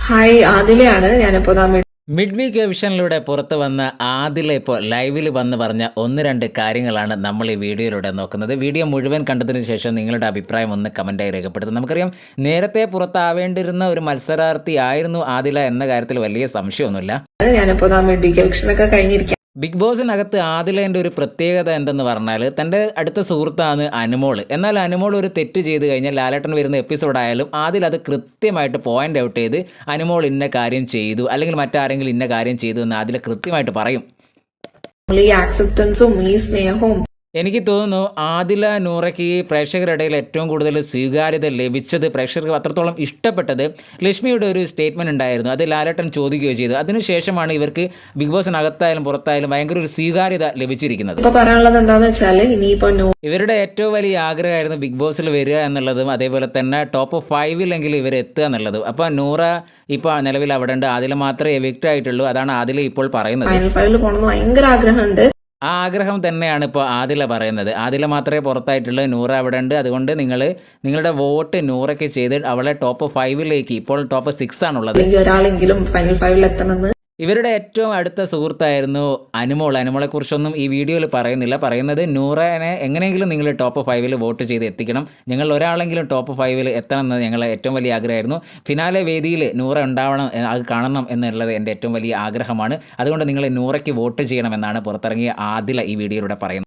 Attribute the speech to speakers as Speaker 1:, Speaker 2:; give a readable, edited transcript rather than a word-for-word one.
Speaker 1: Hi ആദിലയാണ്. ഞാനിപ്പോ
Speaker 2: mid week വിഷനിലൂടെ പുറത്തു വന്ന ആദില ഇപ്പോൾ ലൈവിൽ വന്ന് പറഞ്ഞ ഒന്ന് രണ്ട് കാര്യങ്ങളാണ് നമ്മൾ ഈ വീഡിയോയിലൂടെ നോക്കുന്നത്. വീഡിയോ മുഴുവൻ കണ്ടതിന് ശേഷം നിങ്ങളുടെ അഭിപ്രായം ഒന്ന് കമൻറ്റായി രേഖപ്പെടുത്തും. നമുക്കറിയാം, നേരത്തെ പുറത്താവേണ്ടിരുന്ന ഒരു മത്സരാർത്ഥി ആയിരുന്നു ആദില എന്ന കാര്യത്തിൽ വലിയ സംശയമൊന്നുമില്ല.
Speaker 1: ഞാനിപ്പോ മിഡ് വീക്ക് ഇലക്ഷനൊക്കെ കഴിഞ്ഞിരിക്കാം.
Speaker 2: ബിഗ് ബോസിനകത്ത് ആദിലേൻ്റെ ഒരു പ്രത്യേകത എന്തെന്ന് പറഞ്ഞാൽ, തൻ്റെ അടുത്ത സുഹൃത്താണ് അനുമോൾ. എന്നാൽ അനുമോൾ ഒരു തെറ്റ് ചെയ്ത് കഴിഞ്ഞാൽ ലാലേട്ടൻ വരുന്ന എപ്പിസോഡായാലും ആദിൽ അത് കൃത്യമായിട്ട് പോയിൻ്റ് ഔട്ട് ചെയ്ത് അനുമോൾ ഇന്ന കാര്യം ചെയ്തു അല്ലെങ്കിൽ മറ്റാരെങ്കിലും ഇന്ന കാര്യം ചെയ്തു എന്ന് ആദിൽ കൃത്യമായിട്ട് പറയും.
Speaker 1: ഈ ആക്സെപ്റ്റൻസും ഈ സ്നേഹവും
Speaker 2: എനിക്ക് തോന്നുന്നു ആദില നൂറയ്ക്ക് ഈ പ്രേക്ഷകരുടെ ഇടയിൽ ഏറ്റവും കൂടുതൽ സ്വീകാര്യത ലഭിച്ചത്, പ്രേക്ഷകർക്ക് അത്രത്തോളം ഇഷ്ടപ്പെട്ടത് ലക്ഷ്മിയുടെ ഒരു സ്റ്റേറ്റ്മെൻറ്റ് ഉണ്ടായിരുന്നു. അത് ലാലേട്ടൻ ചോദിക്കുകയോ ചെയ്തു. അതിനുശേഷമാണ് ഇവർക്ക് ബിഗ് ബോസിനകത്തായാലും പുറത്തായാലും ഭയങ്കര ഒരു സ്വീകാര്യത ലഭിച്ചിരിക്കുന്നത്.
Speaker 1: ഇപ്പൊ പറയാനുള്ളത് എന്താണെന്ന് വെച്ചാൽ, ഇനിയിപ്പോ
Speaker 2: ഇവരുടെ ഏറ്റവും വലിയ ആഗ്രഹമായിരുന്നു ബിഗ് ബോസിൽ വരിക എന്നുള്ളതും അതേപോലെ തന്നെ ടോപ്പ് 5-ലെങ്കിലും ഇവർ എത്തുക എന്നുള്ളതും. അപ്പോൾ നൂറ ഇപ്പോൾ നിലവിൽ അവിടെ ഉണ്ട്. ആദില മാത്രമേ എവിക്റ്റ് ആയിട്ടുള്ളൂ. അതാണ് ആദില ഇപ്പോൾ പറയുന്നത്.
Speaker 1: ഫൈനൽ 5 പോകണമെന്ന് ഭയങ്കര ആഗ്രഹമുണ്ട്.
Speaker 2: ആ ആഗ്രഹം തന്നെയാണ് ഇപ്പോൾ ആദില പറയുന്നത്. ആദില മാത്രമേ പുറത്തായിട്ടുള്ളൂ, നൂറ അവിടെ ഉണ്ട്. അതുകൊണ്ട് നിങ്ങളുടെ വോട്ട് നൂറയ്ക്ക് ചെയ്ത് അവളെ ടോപ്പ് 5-ലേക്ക്, ഇപ്പോൾ ടോപ്പ് 6 ആണുള്ളത്,
Speaker 1: ഒരാളെങ്കിലും ഫൈനൽ 5 എത്തണമെന്ന്.
Speaker 2: ഇവരുടെ ഏറ്റവും അടുത്ത സുഹൃത്തായിരുന്നു അനുമോൾ. അനുമോളെക്കുറിച്ചൊന്നും ഈ വീഡിയോയിൽ പറയുന്നത് നൂറനെ എങ്ങനെയെങ്കിലും നിങ്ങൾ ടോപ്പ് 5 വോട്ട് ചെയ്ത് എത്തിക്കണം, ഞങ്ങൾ ഒരാളെങ്കിലും ടോപ്പ് 5 എത്തണം എന്ന് ഞങ്ങളെ ഏറ്റവും വലിയ ആഗ്രഹമായിരുന്നു. ഫിനാലെ വേദിയിൽ നൂറ ഉണ്ടാവണം, അത് കാണണം എന്നുള്ളത് എൻ്റെ ഏറ്റവും വലിയ ആഗ്രഹമാണ്. അതുകൊണ്ട് നിങ്ങൾ നൂറയ്ക്ക് വോട്ട് ചെയ്യണമെന്നാണ് പുറത്തിറങ്ങിയ ആദില ഈ വീഡിയോയിലൂടെ പറയുന്നത്.